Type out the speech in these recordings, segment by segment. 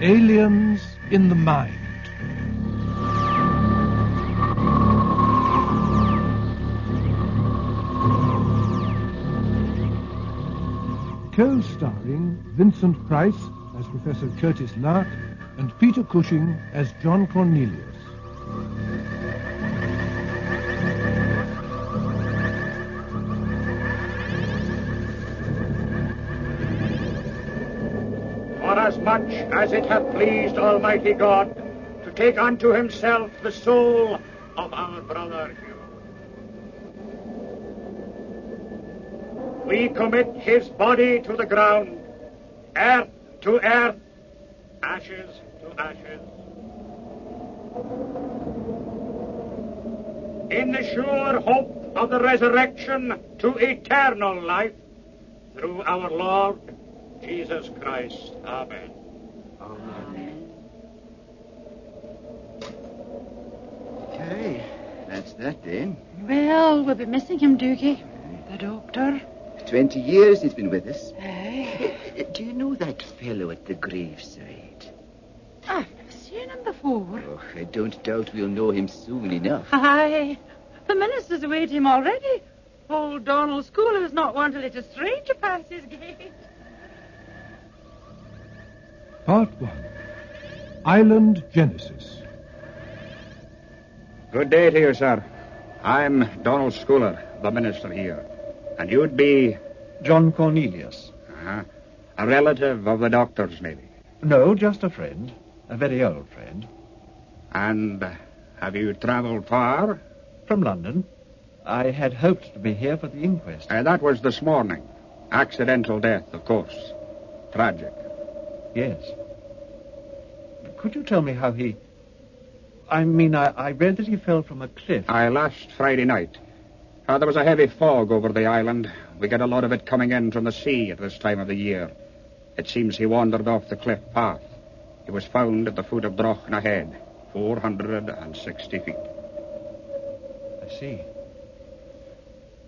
Aliens in the Mind. Co-starring Vincent Price as Professor Curtis Lark and Peter Cushing as John Cornelius. Forasmuch as it hath pleased Almighty God to take unto himself the soul of our brother Hugh, we commit his body to the ground, earth to earth, ashes to ashes, in the sure hope of the resurrection to eternal life through our Lord Jesus Christ. Amen. Amen. Okay, that's that then. Well, we'll be missing him, Doogie. The doctor. 20 years he's been with us. Aye. Do you know that fellow at the graveside? I've never seen him before. Oh, I don't doubt we'll know him soon enough. Aye. The minister's away to him already. Old Donald Schooler's not one to let a stranger pass his gate. Part 1. Island Genesis. Good day to you, sir. I'm Donald Schooler, the minister here. And you'd be... John Cornelius. A relative of the doctor's, maybe. No, just a friend. A very old friend. And have you traveled far? From London. I had hoped to be here for the inquest. That was this morning. Accidental death, of course. Tragic. Yes. Could you tell me how he... I read that he fell from a cliff. Last Friday night. There was a heavy fog over the island. We get a lot of it coming in from the sea at this time of the year. It seems he wandered off the cliff path. He was found at the foot of Drochna Head, 460 feet. I see.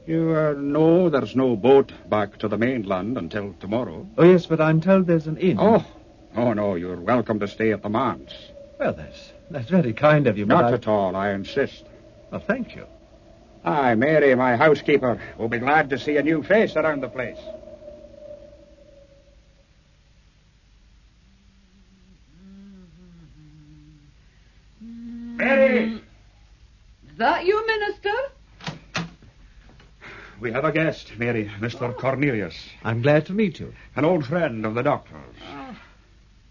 You know there's no boat back to the mainland until tomorrow. Oh, yes, but I'm told there's an inn. Oh, no, you're welcome to stay at the manse. Well, that's very kind of you, but Not at all, I insist. Well, thank you. Aye, Mary, my housekeeper, will be glad to see a new face around the place. Mary! Is that you, minister? We have a guest, Mary, Mr. Cornelius. I'm glad to meet you. An old friend of the doctor's. Oh,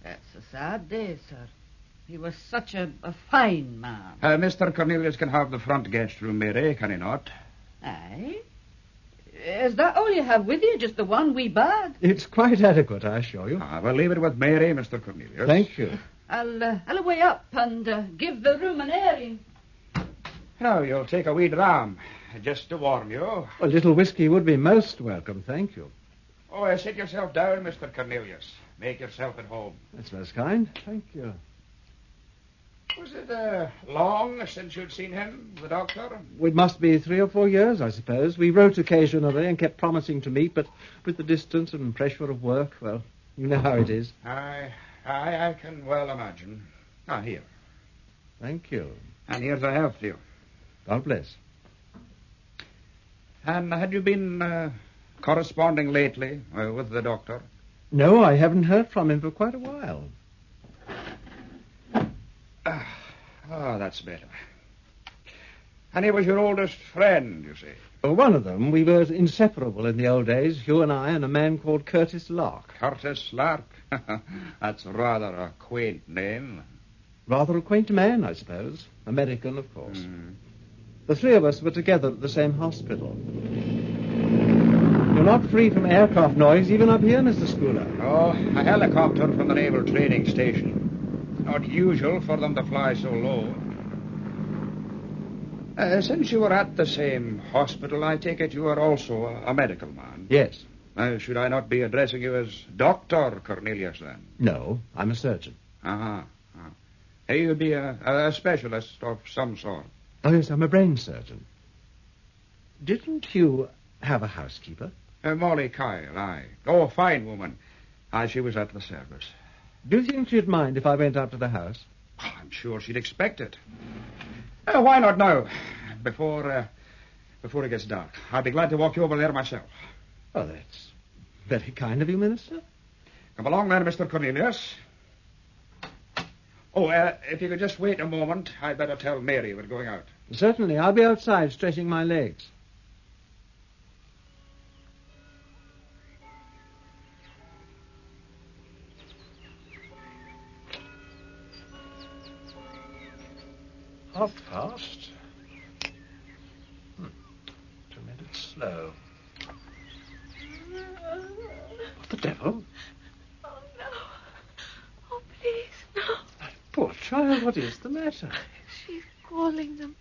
that's a sad day, sir. He was such a fine man. Mr. Cornelius can have the front guest room, Mary, can he not? Aye. Is that all you have with you? Just the one wee bag? It's quite adequate, I assure you. We'll leave it with Mary, Mr. Cornelius. Thank you. I'll away up and give the room an airing. Now, you'll take a wee dram, just to warm you. A little whiskey would be most welcome, thank you. Oh, sit yourself down, Mr. Cornelius. Make yourself at home. That's most kind. Thank you. Was it long since you'd seen him, the doctor? It must be 3 or 4 years, I suppose. We wrote occasionally and kept promising to meet, but with the distance and pressure of work, well, you know how it is. I can well imagine. Here. Thank you. And here's a health to you. God bless. And had you been corresponding lately with the doctor? No, I haven't heard from him for quite a while. That's better. And he was your oldest friend, you say? Well, one of them. We were inseparable in the old days, Hugh and I, and a man called Curtis Lark. Curtis Lark? That's rather a quaint name. Rather a quaint man, I suppose. American, of course. The 3 of us were together at the same hospital. You're not free from aircraft noise even up here, Mr. Schooler. Oh, a helicopter from the Naval Training Station. Not usual for them to fly so low. Since you were at the same hospital, I take it you are also a medical man. Yes. Should I not be addressing you as Dr. Cornelius, then? No, I'm a surgeon. You'd be a specialist of some sort. Oh, yes, I'm a brain surgeon. Didn't Hugh have a housekeeper? Molly Kyle, aye. Oh, fine woman. She was at the service. Do you think she'd mind if I went up to the house? I'm sure she'd expect it. Why not now? Before it gets dark. I'd be glad to walk you over there myself. Oh, that's very kind of you, Minister. Come along then, Mr. Cornelius. Oh, if you could just wait a moment, I'd better tell Mary we're going out. Certainly. I'll be outside stretching my legs. Half-past. 2 minutes slow. What the devil? Oh, no. Oh, please, no. Poor child, what is the matter? She's calling them.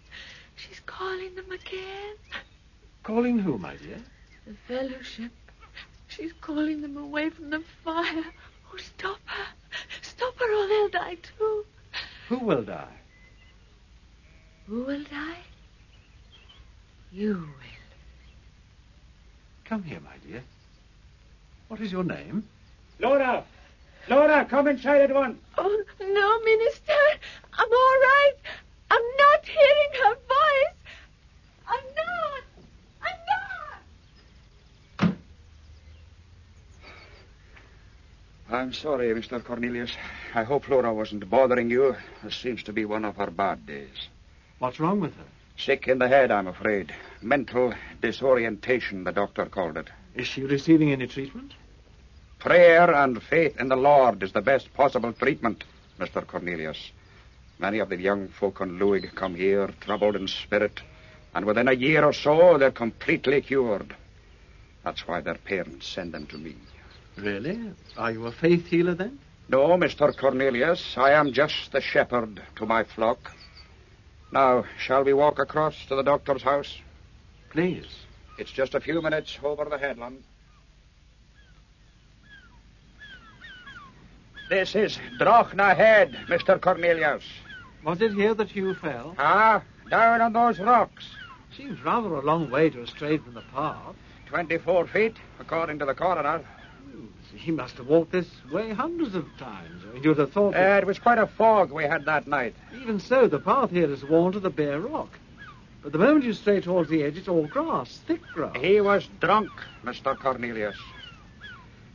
She's calling them again. Calling who, my dear? The fellowship. She's calling them away from the fire. Oh, stop her. Stop her or they'll die too. Who will die? Who will die? You will. Come here, my dear. What is your name? Laura! Laura, come inside at once. Oh, no, Minister. I'm all right. I'm not hearing her voice. I'm not. I'm sorry, Mr. Cornelius. I hope Laura wasn't bothering you. This seems to be one of her bad days. What's wrong with her? Sick in the head, I'm afraid. Mental disorientation, the doctor called it. Is she receiving any treatment? Prayer and faith in the Lord is the best possible treatment, Mr. Cornelius. Many of the young folk on Luig come here, troubled in spirit, and within a year or so, they're completely cured. That's why their parents send them to me. Really? Are you a faith healer, then? No, Mr. Cornelius, I am just the shepherd to my flock. Now, shall we walk across to the doctor's house? Please. It's just a few minutes over the headland. This is Drochna Head, Mr. Cornelius. Was it here that Hugh fell? Ah, down on those rocks. Seems rather a long way to have strayed from the path. 24 feet, according to the coroner. He must have walked this way hundreds of times. You'd have thought that... It was quite a fog we had that night. Even so, the path here is worn to the bare rock. But the moment you stray towards the edge, it's all grass, thick grass. He was drunk, Mr. Cornelius.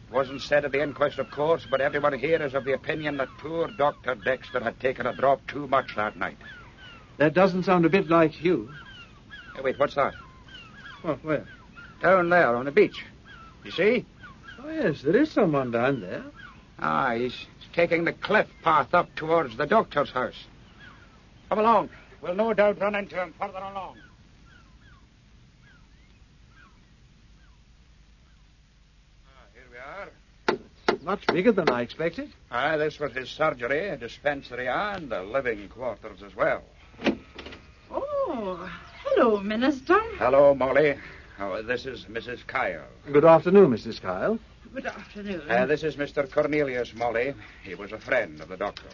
It wasn't said at the inquest, of course, but everyone here is of the opinion that poor Dr. Dexter had taken a drop too much that night. That doesn't sound a bit like Hugh. Hey, wait, what's that? What, where? Down there on the beach. You see? Oh, yes, there is someone down there. Ah, he's taking the cliff path up towards the doctor's house. Come along. We'll no doubt run into him further along. Here we are. Much bigger than I expected. This was his surgery, dispensary, and the living quarters as well. Oh, hello, Minister. Hello, Molly. This is Mrs. Kyle. Good afternoon, Mrs. Kyle. Good afternoon. This is Mr. Cornelius, Molly. He was a friend of the doctor's.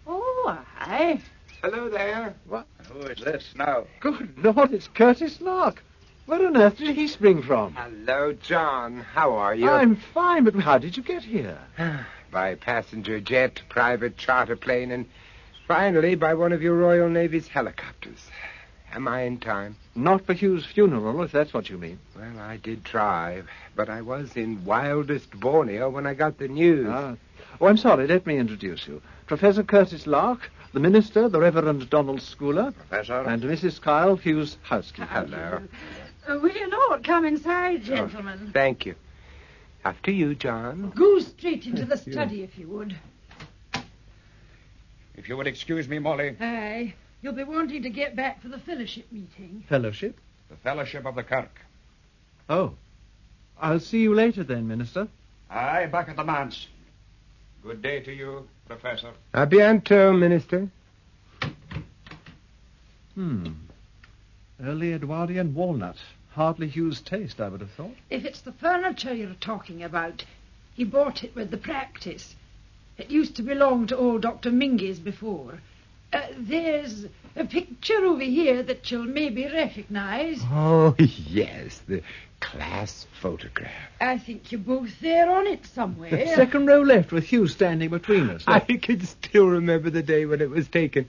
Oh, hi. Hello there. What? Who is this now? Good Lord, it's Curtis Lark. Where on earth did he spring from? Hello, John. How are you? I'm fine, but how did you get here? By passenger jet, private charter plane, and finally by one of your Royal Navy's helicopters. Am I in time? Not for Hugh's funeral, if that's what you mean. Well, I did try, but I was in wildest Borneo when I got the news. Oh, I'm sorry. Let me introduce you. Professor Curtis Lark, the minister, the Reverend Donald Schooler. Professor. And Mrs. Kyle, Hugh's housekeeper. Hello. Will you not come inside, gentlemen? Thank you. After you, John. Go straight into the study, if you would. If you would excuse me, Molly. Aye. You'll be wanting to get back for the fellowship meeting. Fellowship? The Fellowship of the Kirk. Oh. I'll see you later then, Minister. Aye, back at the manse. Good day to you, Professor. A bientôt, Minister. Early Edwardian walnut. Hardly Hugh's taste, I would have thought. If it's the furniture you're talking about, he bought it with the practice. It used to belong to old Dr. Mingus before. There's a picture over here that you'll maybe recognize. Oh, yes, the class photograph. I think you're both there on it somewhere. Second row left with Hugh standing between us. I can still remember the day when it was taken.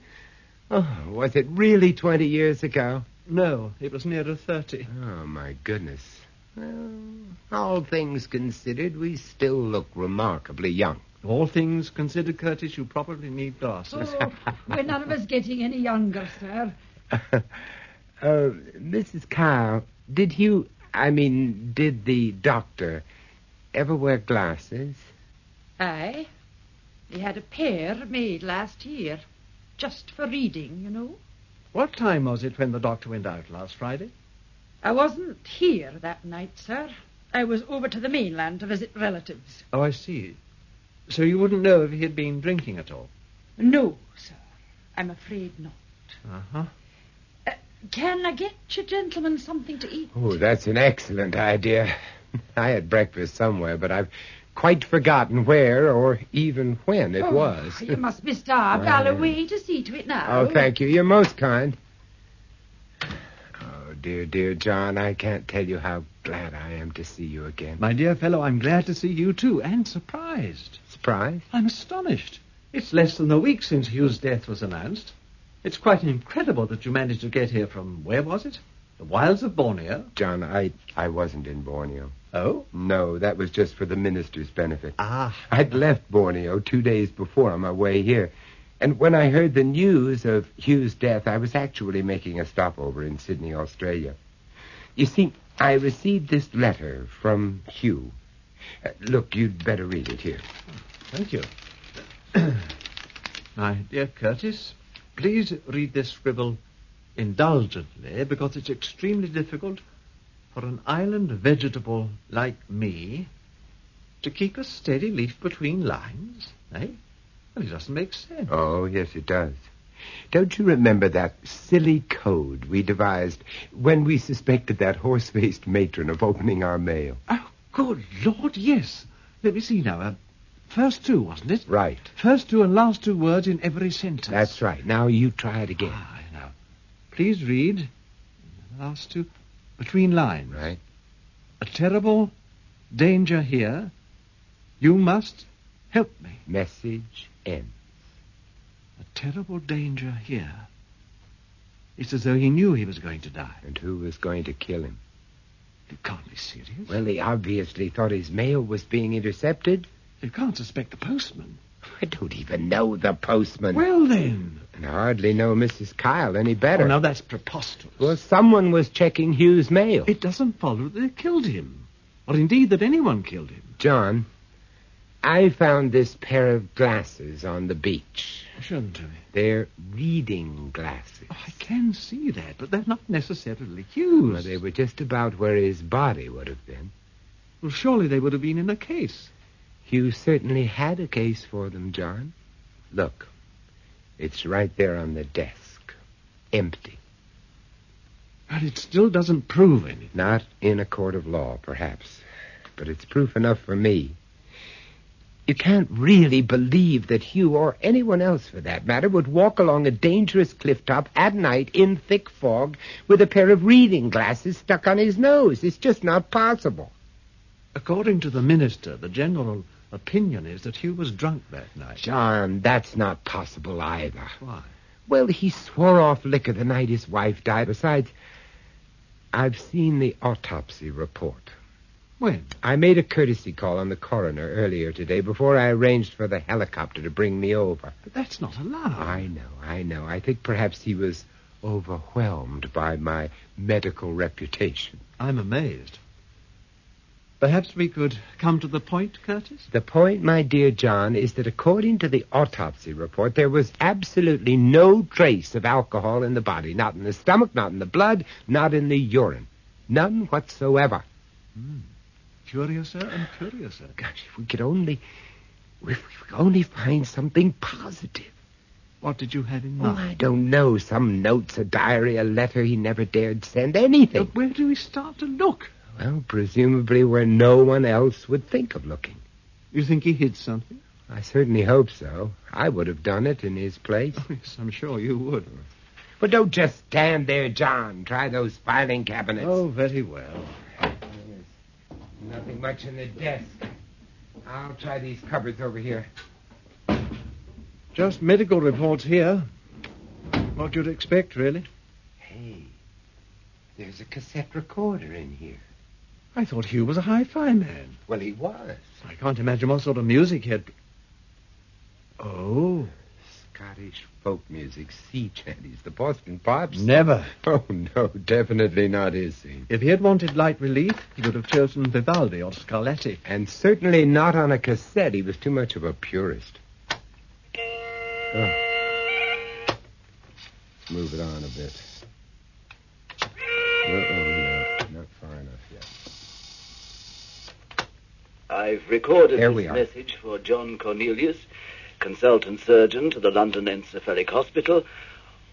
Oh, was it really 20 years ago? No, it was nearer 30. Oh, my goodness. Well, all things considered, we still look remarkably young. All things considered, Curtis, you probably need glasses. Oh, we're none of us getting any younger, sir. Mrs. Kyle, did the doctor ever wear glasses? Aye. He had a pair made last year. Just for reading, you know. What time was it when the doctor went out last Friday? I wasn't here that night, sir. I was over to the mainland to visit relatives. Oh, I see. So you wouldn't know if he had been drinking at all? No, sir. I'm afraid not. Uh-huh. Can I get you gentlemen something to eat? Oh, that's an excellent idea. I had breakfast somewhere, but I've quite forgotten where or even when it was. You must be starved. I'll away to see to it now. Oh, thank you. You're most kind. Oh, dear John, I can't tell you how glad I am to see you again. My dear fellow, I'm glad to see you too, and surprised. Surprised? I'm astonished. It's less than a week since Hugh's death was announced. It's quite incredible that you managed to get here from, where was it? The wilds of Borneo? John, I wasn't in Borneo. Oh? No, that was just for the minister's benefit. Ah. I'd left Borneo 2 days before on my way here. And when I heard the news of Hugh's death, I was actually making a stopover in Sydney, Australia. You see, I received this letter from Hugh. Look, you'd better read it here. Thank you. My dear Curtis, please read this scribble indulgently, because it's extremely difficult for an island vegetable like me to keep a steady leaf between lines, eh? Well, it doesn't make sense. Oh, yes, it does. Don't you remember that silly code we devised when we suspected that horse-faced matron of opening our mail? Oh, good Lord, yes. Let me see now. First two, wasn't it? Right. First two and last two words in every sentence. That's right. Now you try it again. I know. Please read the last two between lines. Right. A terrible danger here. You must help me. Message ends. A terrible danger here. It's as though he knew he was going to die. And who was going to kill him? You can't be serious. Well, he obviously thought his mail was being intercepted. You can't suspect the postman. I don't even know the postman. Well, then. And I hardly know Mrs. Kyle any better. Oh, now that's preposterous. Well, someone was checking Hugh's mail. It doesn't follow that they killed him. Or indeed that anyone killed him. John, I found this pair of glasses on the beach. Show them to me. They're reading glasses. Oh, I can see that, but they're not necessarily Hugh's. Well, they were just about where his body would have been. Well, surely they would have been in a case. Hugh certainly had a case for them, John. Look, it's right there on the desk. Empty. But it still doesn't prove anything. Not in a court of law, perhaps. But it's proof enough for me. You can't really believe that Hugh, or anyone else for that matter, would walk along a dangerous cliff top at night in thick fog with a pair of reading glasses stuck on his nose. It's just not possible. According to the minister, the general opinion is that Hugh was drunk that night. John, that's not possible either. Why? Well, he swore off liquor the night his wife died. Besides, I've seen the autopsy report. When? I made a courtesy call on the coroner earlier today before I arranged for the helicopter to bring me over. But that's not allowed. I know. I think perhaps he was overwhelmed by my medical reputation. I'm amazed. Perhaps we could come to the point, Curtis? The point, my dear John, is that according to the autopsy report, there was absolutely no trace of alcohol in the body. Not in the stomach, not in the blood, not in the urine. None whatsoever. Curiouser and curiouser. Gosh, if we could only find something positive. What did you have in Oh, mind? I don't know. Some notes, a diary, a letter he never dared send, anything. But where do we start to look? Well, presumably where no one else would think of looking. You think he hid something? I certainly hope so. I would have done it in his place. Oh, yes, I'm sure you would. But don't just stand there, John. Try those filing cabinets. Oh, very well. There's nothing much in the desk. I'll try these cupboards over here. Just medical reports here. What you'd expect, really. Hey, there's a cassette recorder in here. I thought Hugh was a hi-fi man. Well, he was. I can't imagine what sort of music he had. Oh. Scottish folk music, sea chanties, the Boston Pops. Never. Oh, no, definitely not his scene. If he had wanted light relief, he would have chosen Vivaldi or Scarlatti. And certainly not on a cassette. He was too much of a purist. Oh. Let's move it on a bit. No, not far enough yet. I've recorded There this we are. message for John Cornelius, consultant surgeon to the London Encephalic Hospital,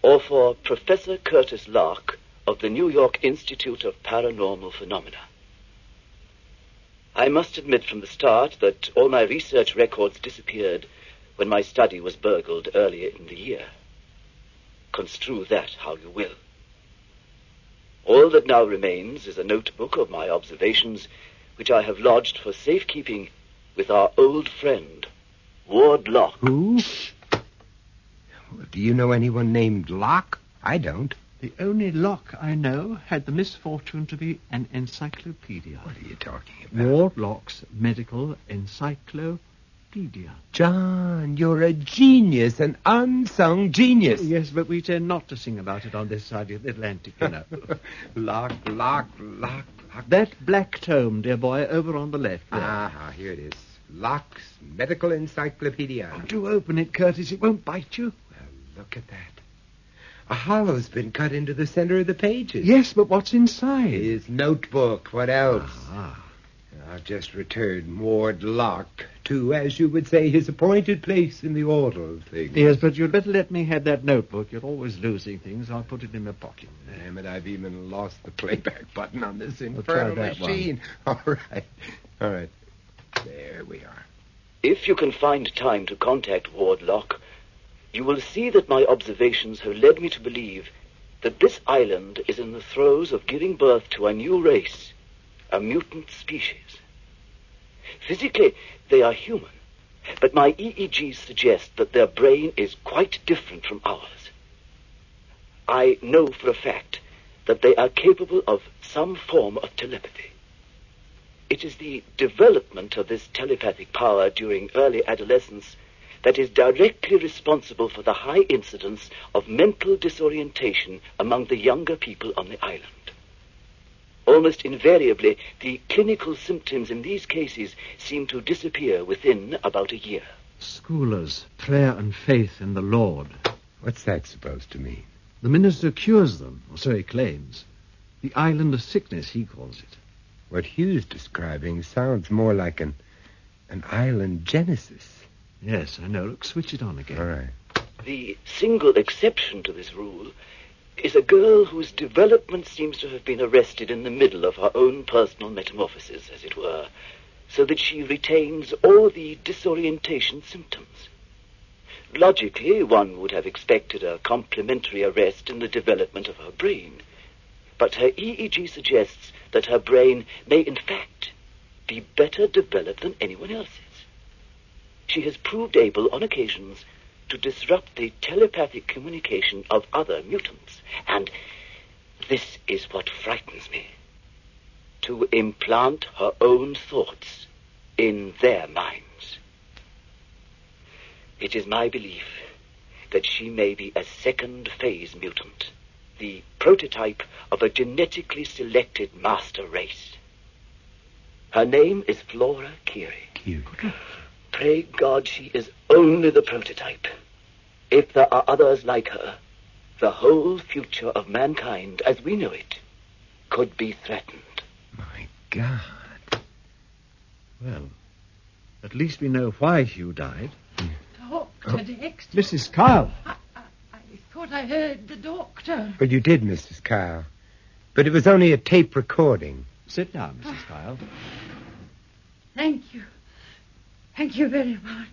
or for Professor Curtis Lark of the New York Institute of Paranormal Phenomena. I must admit from the start that all my research records disappeared when my study was burgled earlier in the year. Construe that how you will. All that now remains is a notebook of my observations, which I have lodged for safekeeping with our old friend, Ward Locke. Who? Do you know anyone named Locke? I don't. The only Locke I know had the misfortune to be an encyclopedia. What are you talking about? Ward Locke's Medical Encyclopedia. John, you're a genius, an unsung genius. Yes, but we tend not to sing about it on this side of the Atlantic, you know. Locke. That black tome, dear boy, over on the left there. Ah, here it is. Locke's Medical Encyclopedia. Oh, do open it, Curtis. It won't bite you. Well, look at that. A hollow's been cut into the center of the pages. Yes, but what's inside? His notebook. What else? Ah. I've just returned Ward Locke to, as you would say, his appointed place in the order of things. Yes, but you'd better let me have that notebook. You're always losing things. I'll put it in my pocket. Damn it, I've even lost the playback button on this try infernal that machine. All right. There we are. If you can find time to contact Ward Locke, you will see that my observations have led me to believe that this island is in the throes of giving birth to a new race, a mutant species. Physically, they are human, but my EEGs suggest that their brain is quite different from ours. I know for a fact that they are capable of some form of telepathy. It is the development of this telepathic power during early adolescence that is directly responsible for the high incidence of mental disorientation among the younger people on the island. Almost invariably, the clinical symptoms in these cases seem to disappear within about a year. Schoolers, prayer and faith in the Lord. What's that supposed to mean? The minister cures them, or so he claims. The island of sickness, he calls it. What Hugh's describing sounds more like an island genesis. Yes, I know. Look, switch it on again. All right. The single exception to this rule is a girl whose development seems to have been arrested in the middle of her own personal metamorphosis, as it were, so that she retains all the disorientation symptoms. Logically, one would have expected a complementary arrest in the development of her brain, but her EEG suggests that her brain may, in fact, be better developed than anyone else's. She has proved able, on occasions, to disrupt the telepathic communication of other mutants. And this is what frightens me. To implant her own thoughts in their minds. It is my belief that she may be a second-phase mutant, the prototype of a genetically selected master race. Her name is Flora Curie. Pray God she is only the prototype. If there are others like her, the whole future of mankind, as we know it, could be threatened. My God. Well, at least we know why Hugh died. Doctor Dexter. Mrs. Kyle. I thought I heard the doctor. Well, you did, Mrs. Kyle. But it was only a tape recording. Sit down, Mrs. Kyle. Thank you. Thank you very much.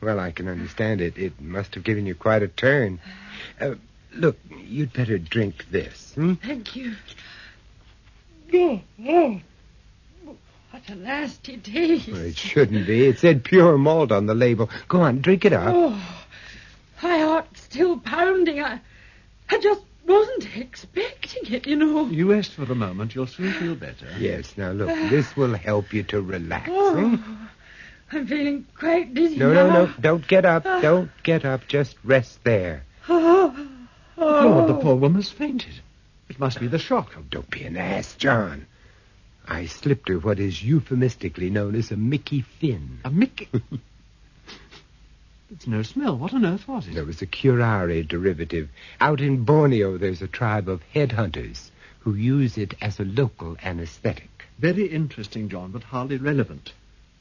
Well, I can understand it. It must have given you quite a turn. Look, you'd better drink this. Thank you. Oh, what a nasty taste. Well, it shouldn't be. It said pure malt on the label. Go on, drink it up. Oh, my heart's still pounding. I just wasn't expecting it, you know. You rest for a moment. You'll soon feel better. Yes, now look, this will help you to relax. I'm feeling quite dizzy No, now. no, no. Don't get up. Don't get up. Just rest there. Lord, the poor woman's fainted. It must be the shock. Oh, don't be an ass, John. I slipped her what is euphemistically known as a Mickey Fin. A Mickey? It's no smell. What on earth was it? There was a curare derivative. Out in Borneo, there's a tribe of headhunters who use it as a local anesthetic. Very interesting, John, but hardly relevant.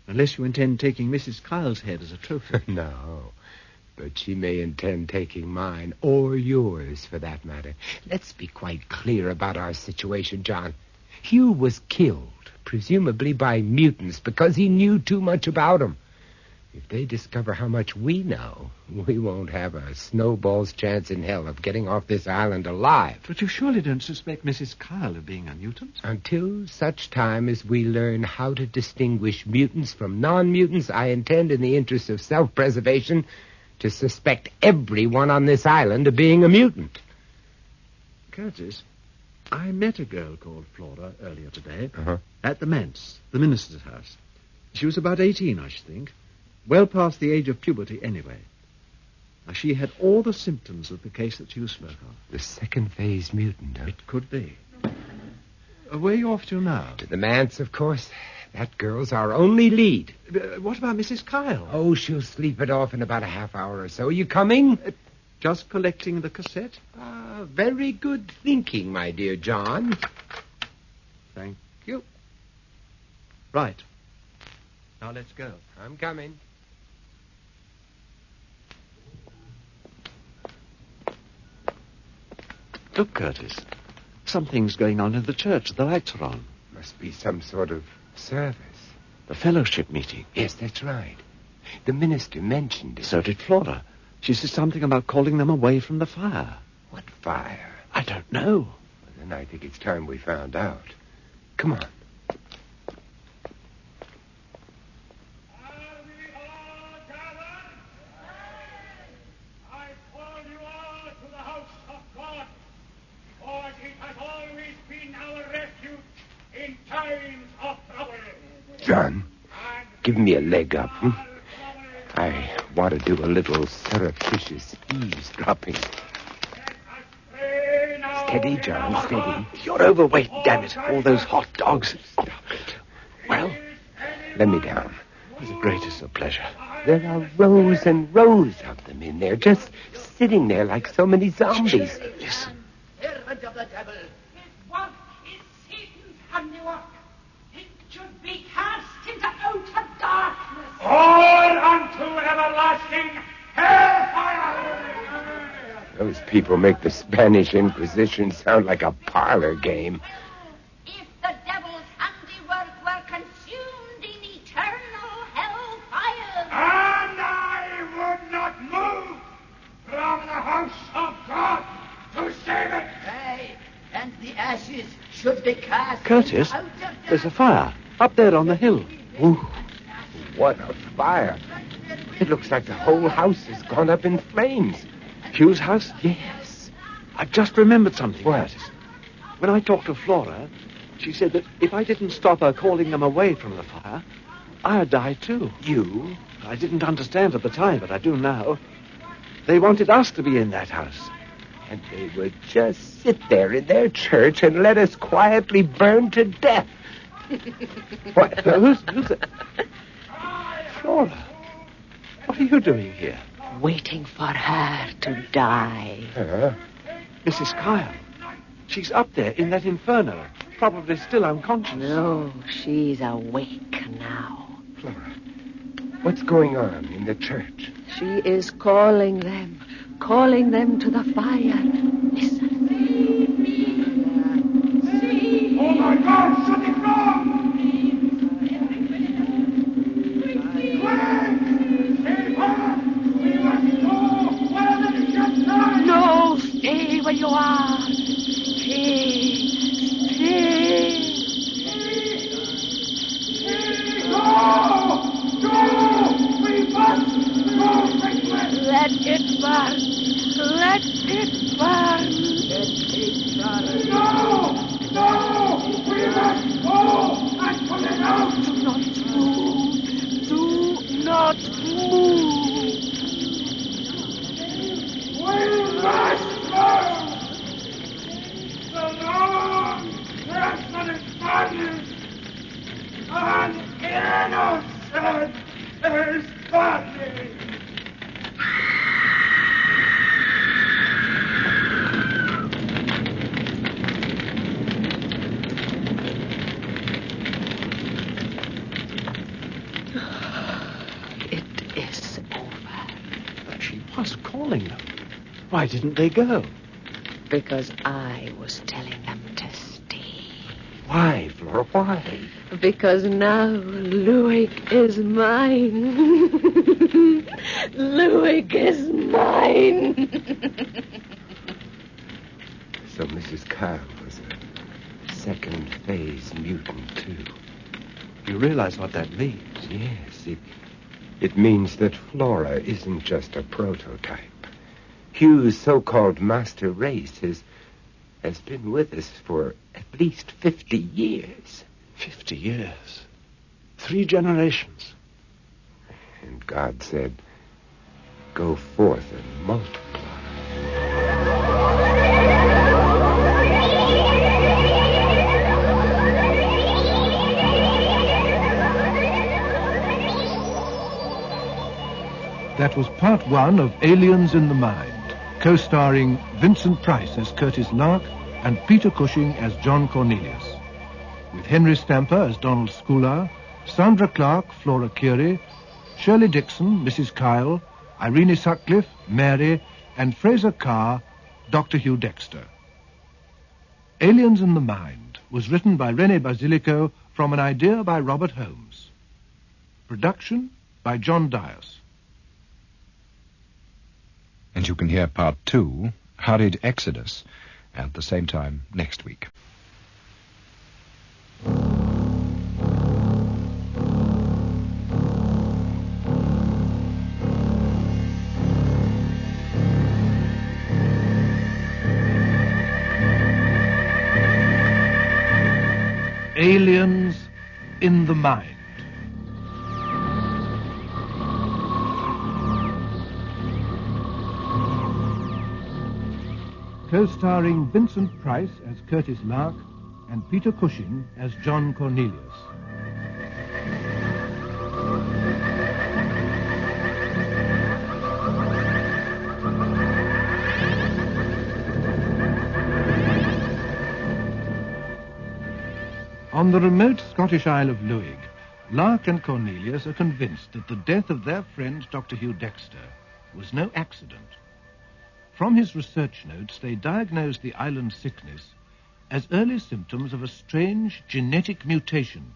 Unless you intend taking Mrs. Kyle's head as a trophy. No, but she may intend taking mine, or yours, for that matter. Let's be quite clear about our situation, John. Hugh was killed, presumably by mutants, because he knew too much about them. If they discover how much we know, we won't have a snowball's chance in hell of getting off this island alive. But you surely don't suspect Mrs. Kyle of being a mutant? Until such time as we learn how to distinguish mutants from non-mutants, I intend, in the interest of self-preservation, to suspect everyone on this island of being a mutant. Curtis, I met a girl called Flora earlier today Uh-huh. at the manse, the minister's house. She was about 18, I should think. Well past the age of puberty, anyway. Now, she had all the symptoms of the case that you spoke of. The second phase mutant, huh? It could be. Where are you off to now? To the manse, of course. That girl's our only lead. What about Mrs. Kyle? Oh, she'll sleep it off in about a half hour or so. Are you coming? Just collecting the cassette? Very good thinking, my dear John. Thank you. Right. Now let's go. I'm coming. Look, Curtis. Something's going on in the church. The lights are on. Must be some sort of service. The fellowship meeting. Yes, that's right. The minister mentioned it. So did Flora. She said something about calling them away from the fire. What fire? I don't know. Well, then I think it's time we found out. Come on. John, give me a leg up. I want to do a little surreptitious eavesdropping. Steady, John, steady. You're overweight, damn it. All those hot dogs. Stop it. Well, let me down. With the greatest of pleasure. There are rows and rows of them in there, just sitting there like so many zombies. Listen. Servant of the devil. His work is Satan's handiwork. It should be cast into outer darkness. All unto everlasting hellfire! Those people make the Spanish Inquisition sound like a parlor game. If the devil's handiwork were consumed in eternal hellfire. And I would not move from the house of God to save it. Aye, and the ashes should be cast Curtis, into outer there's a fire up there on the hill. Ooh, what a fire. It looks like the whole house has gone up in flames. Hugh's house? Yes. I've just remembered something. What? Curtis. When I talked to Flora, she said that if I didn't stop her calling them away from the fire, I'd die too. You? I didn't understand at the time, but I do now. They wanted us to be in that house. And they would just sit there in their church and let us quietly burn to death. What? Who's that? Flora, what are you doing here? Waiting for her to die. Mrs. Kyle. She's up there in that inferno, probably still unconscious. No, she's awake now. Flora, what's going on in the church? She is calling them to the fire. Listen. Oh my God, something's wrong! Quick! Save her! it burn. Let it burn. No! No! We must go and put it out! Do not move. Do not move. We must go! The Lord has is punished! An innocent is punished! It is over. But she was calling them. Why didn't they go? Because I was telling them to stay. Why, Flora, why? Because now Luig is mine. Luig is mine. So Mrs. Kyle was a second phase mutant, too. You realize what that means? Yes, it means that Flora isn't just a prototype. Hugh's so-called master race has been with us for at least 50 years. 50 years. 3 generations. And God said, go forth and multiply. That was part 1 of Aliens in the Mind, co-starring Vincent Price as Curtis Lark and Peter Cushing as John Cornelius, with Henry Stamper as Donald Schooler, Sandra Clark, Flora Curie, Shirley Dixon, Mrs. Kyle, Irene Sutcliffe, Mary, and Fraser Carr, Dr. Hugh Baxter. Aliens in the Mind was written by René Basilico from an idea by Robert Holmes. Production by John Dias. And you can hear part 2, Hurried Exodus, at the same time next week. Aliens in the Mind. Co-starring Vincent Price as Curtis Lark and Peter Cushing as John Cornelius. On the remote Scottish Isle of Luig, Lark and Cornelius are convinced that the death of their friend Dr. Hugh Baxter was no accident. From his research notes, they diagnosed the island's sickness as early symptoms of a strange genetic mutation,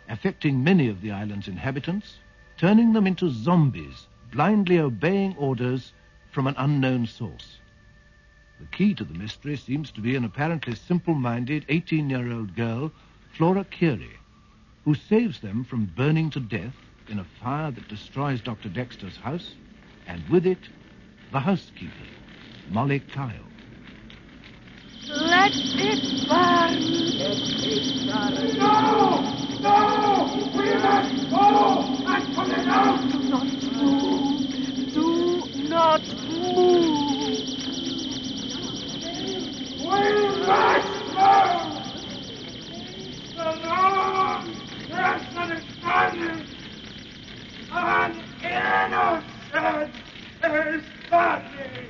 affecting many of the island's inhabitants, turning them into zombies, blindly obeying orders from an unknown source. The key to the mystery seems to be an apparently simple-minded 18-year-old girl, Flora Curie, who saves them from burning to death in a fire that destroys Dr. Dexter's house, and with it, the housekeeper, Molly Kyle. Let it burn. No! No! We must go and put it out! Do not move. Do not move. We must go! The Lord has is punished! An innocent is punished!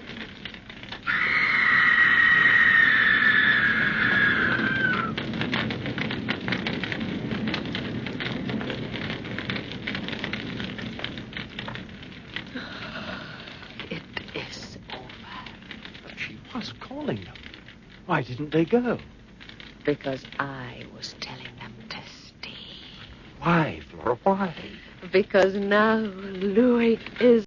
It is over. But she was calling them. Why didn't they go? Because I was telling them to stay. Why, Flora, why? Because now Louis is